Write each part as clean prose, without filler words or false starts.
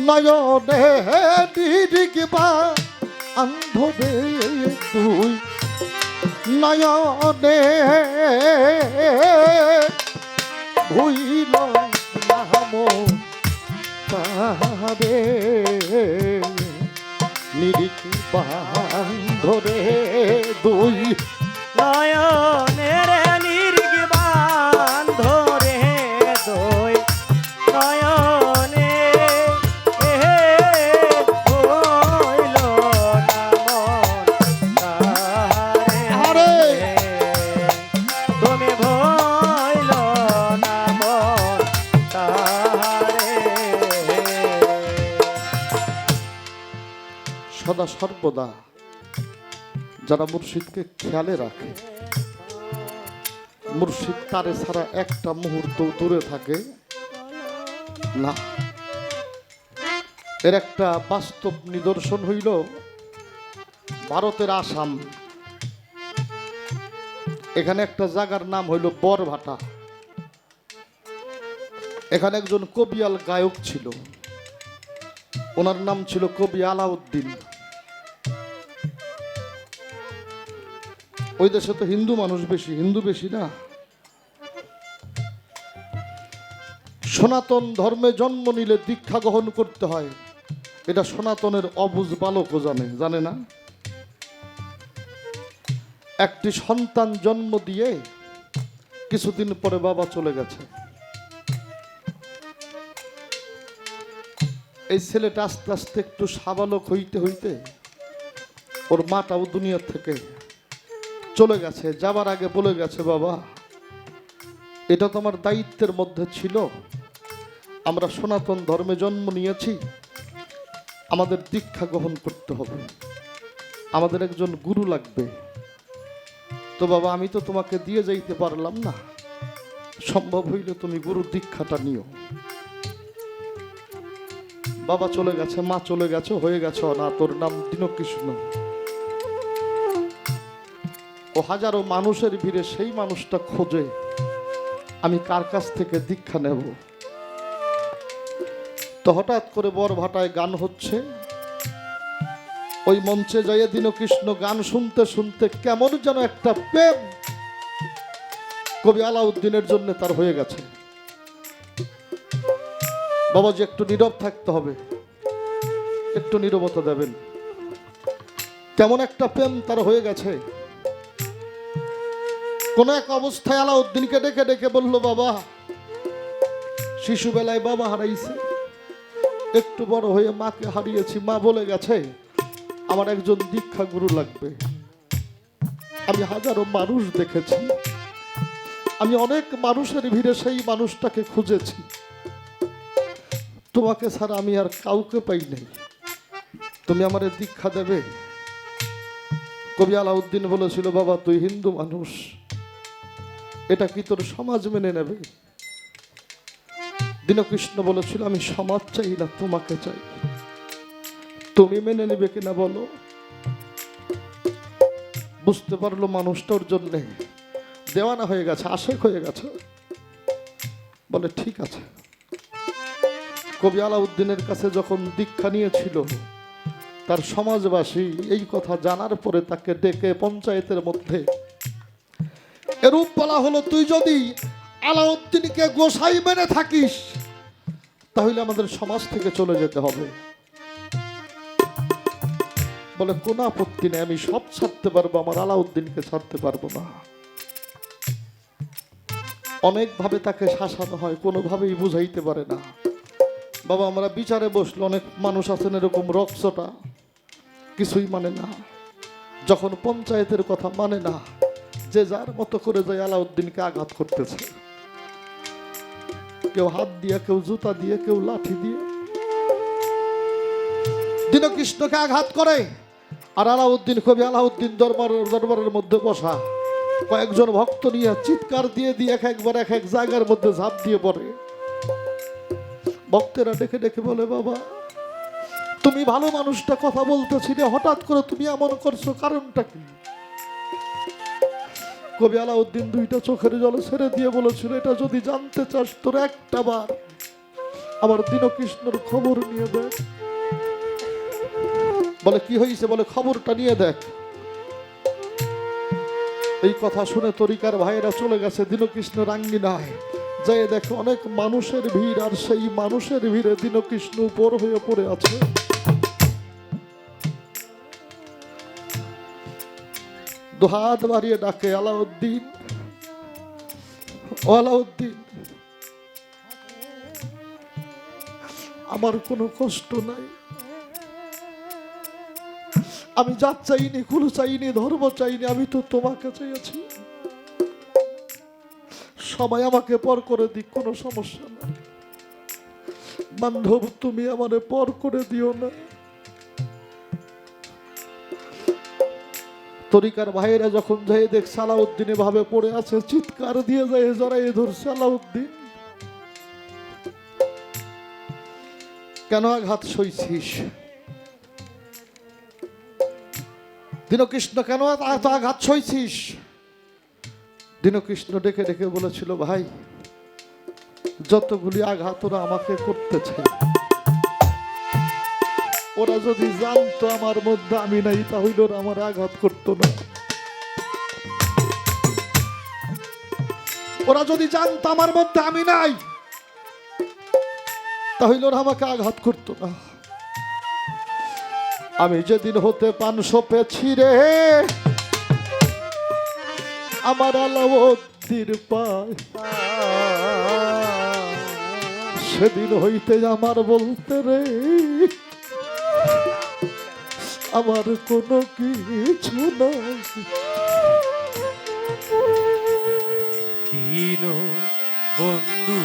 নয়নে নিরিগবা অন্ধরে তুই নয়নে ভুইল নাম তারে নিরিগবা অন্ধরে দুই নয়নের নির্বাণ ধরে দই নয়নে হইল আরে তুমি ভইল নাম তারে সদা সর্বদা যারা মুর্শিদকে খেয়ালে রাখে, মুর্শিদ তারে ছাড়া একটা মুহূর্ত দূরে থাকে না। এর একটা বাস্তব নিদর্শন হইল ভারতের আসাম। এখানে একটা জায়গার নাম হইল বরভাটা। এখানে একজন কবিয়াল গায়ক ছিল, ওনার নাম ছিল কবি আলাউদ্দিন। ওই দেশে তো হিন্দু মানুষ বেশি, হিন্দু বেশি না। সনাতন ধর্মে জন্ম নিলে দীক্ষা গ্রহণ করতে হয়, এটা সনাতনের অবুঝ বালকও জানে না। একটি সন্তান জন্ম দিয়ে কিছুদিন পরে বাবা চলে গেছে। এই ছেলেটা আস্তে আস্তে একটু সাবালক হইতে হইতে ওর মাটাও দুনিয়া থেকে চলে গেছে। যাবার আগে বলে গেছে, বাবা এটা তোমার দায়িত্বের মধ্যে ছিল, আমরা সনাতন ধর্মে জন্ম নিয়েছি, আমাদের দীক্ষা গ্রহণ করতে হবে, আমাদের একজন গুরু লাগবে। তো বাবা আমি তো তোমাকে দিয়ে যাইতে পারলাম না, সম্ভব হইলে তুমি গুরু দীক্ষাটা নিও। বাবা চলে গেছে, মা চলে গেছে, হয়ে গেছে না, তোর নাম দীনকৃষ্ণ। ও হাজারো মানুষের ভিড়ে সেই মানুষটা খোঁজে, আমি কার কাছ থেকে দীক্ষা নেব। তো হঠাৎ করে বরভাটায় গান হচ্ছে, ওই মঞ্চে যাইয়ে দীনকৃষ্ণ গান শুনতে শুনতে কেমন যেন একটা প্রেম কবি আলাউদ্দিনের জন্য তার হয়ে গেছে। বাবাজি একটু নীরব থাকতে হবে, একটু নীরবতা দেবেন। কেমন একটা প্রেম তার হয়ে গেছে। কোন এক অবস্থায় আলাউদ্দিনকে ডেকে ডেকে বলল, বাবা শিশুবেলায় বাবা হারাইছে, একটু বড় হয়ে মাকে হারিয়েছি, মা বলে গেছে আমার একজন দীক্ষা গুরু লাগবে। আমি হাজারো মানুষ দেখেছি, আমি অনেক মানুষের ভিড়ে সেই মানুষটাকে খুঁজেছি, তোমাকে ছাড়া আমি আর কাউকে পাই নাই, তুমি আমার দীক্ষা দেবে? কবি আলাউদ্দিন বলেছিল, বাবা তুই হিন্দু মানুষ, এটা কি তোর সমাজ মেনে নেবে? দীনকৃষ্ণ বলেছিল, আমি সমাজ চাই না, তোমাকে চাই, তুমি মেনে নেবে কিনা বলো। বুঝতে পারলো মানুষটার জন্য দেওয়ানা হয়ে গেছে, আশেক হয়ে গেছে। বলে ঠিক আছে। কবি আলাউদ্দিনের কাছে যখন দীক্ষা নিয়েছিল, তার সমাজবাসী এই কথা জানার পরে তাকে ডেকে পঞ্চায়েতের মধ্যে এরূপ বলা হলো, তুই যদি আলাউদ্দিনকে গোসাই মেনে থাকিস তাহলে আমাদের সমাজ থেকে চলে যেতে হবে। বলে কোন আপত্তি নেই, আমি সব ছাড়তে পারবো, আমার আলাউদ্দিনকে ছাড়তে পারবো না। অনেকভাবে তাকে শাসানো হয়, কোনোভাবেই বুঝাইতে পারে না। বাবা আমরা বিচারে বসলে অনেক মানুষ আছেন এরকম রক্সটা, কিছুই মানে না। যখন পঞ্চায়েতের কথা মানে না, যে যার মতো করে যায় আলাউদ্দিনকে আঘাত করতেছে, কেউ হাত দিয়ে, কেউ জুতা দিয়ে, কেউ লাঠি দিয়ে দীনকৃষ্ণকে আঘাত করে। আর আলাউদ্দিন, কবি আলাউদ্দিন দরবারের মধ্যে বসা, কয়েকজন ভক্ত নিয়ে চিৎকার দিয়ে দিয়ে একবার এক এক জায়গার মধ্যে ঝাঁপ দিয়ে পড়ে। ভক্তেরা ডেকে ডেকে বলে, বাবা তুমি ভালো মানুষটা কথা বলতেছিলে, হঠাৎ করে তুমি এমন করছো, কারণটা কি? কবি আলাউদ্দিন দুইটা চোখের জল ছেড়ে দিয়ে বলেছিল, এটা যদি জানতে চাস তোর একটা বার আমার দীনকৃষ্ণর খবর নিয়ে দেখ। বলে কি হয়েছে? বলে খবরটা নিয়ে দেখ। এই কথা শুনে তরিকার ভাইয়েরা চলে গেছে দীনকৃষ্ণের আঙ্গিনায়, যাই দেখে অনেক মানুষের ভিড়, আর সেই মানুষের ভিড়ে দীনকৃষ্ণ উপর হয়ে পড়ে আছে। দুহাত বাড়িয়ে ডাকে, আলাউদ্দিন, ও আলাউদ্দিন, আমার কোনো কষ্ট নাই, আমি জাত চাইনি, কুল চাইনি, ধর্ম চাইনি, আমি তো তোমাকে চাইছি। সবাই আমাকে পর করে দিক, কোনো সমস্যা নাই, বান্ধব তুমি আমারে পর করে দিও না। তরিকার ভাইয়েরা যখন যাই দেখছে আলাউদ্দিন ভাবে পড়ে আছে, চিৎকার দিয়ে যায়, জড়াইয়ে ধরছে, আলাউদ্দিন কেন আঘাত সইছিস? দীনকৃষ্ণ কেন এত আঘাত সইছিস? দীনকৃষ্ণ ডেকে ডেকে বলেছিল, ভাই যতগুলি আঘাত ওরা আমাকে করতে চায়, ওরা যদি জানতো আমার মধ্যে আমি নাই, তাহলে ওরা আমার আঘাত করতো না। ওরা যদি জানতো আমার মধ্যে আমি নাই, তাহলে ওরা আমাকে আঘাত করতো না। আমি যেদিন হতে পান সপেছি রে আমার আলাউদ্দিন পায়, সেদিন হইতে আমার বলতে রে আমার কোনো কিছু নাই। দীন বন্ধু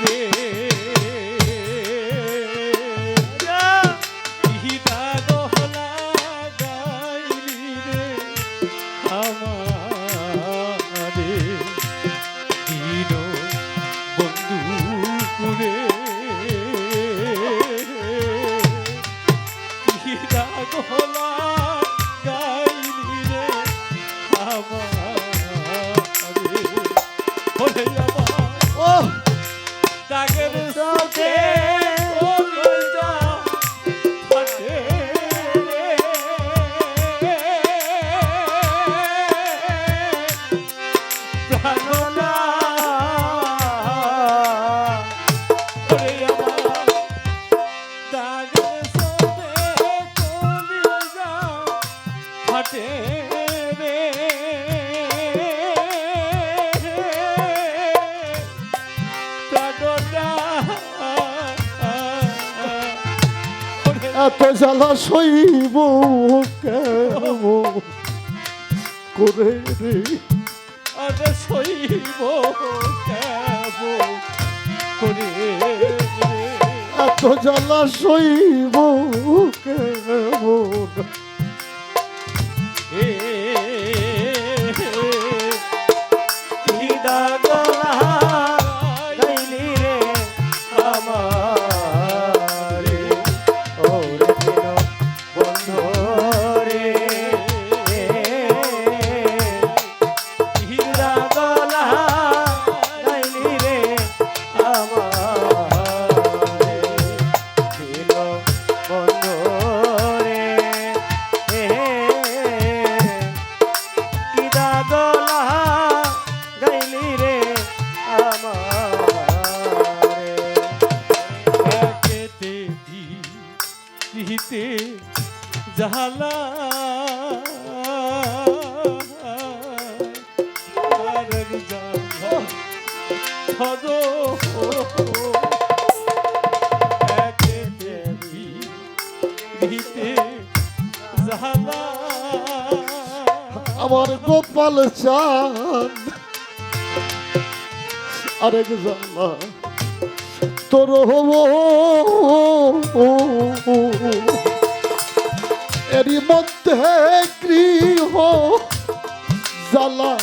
রে এত জ্বালা সইব কেমন করে রে, সইব কেমন করে, এত জ্বালা সইব কেমন। জালা আমার গোপাল চাঁদ আরেক জালা তোর এরই মধ্যে গৃহ জ্বালা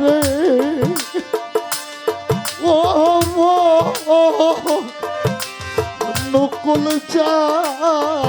রে, ও নকুল চাঁদ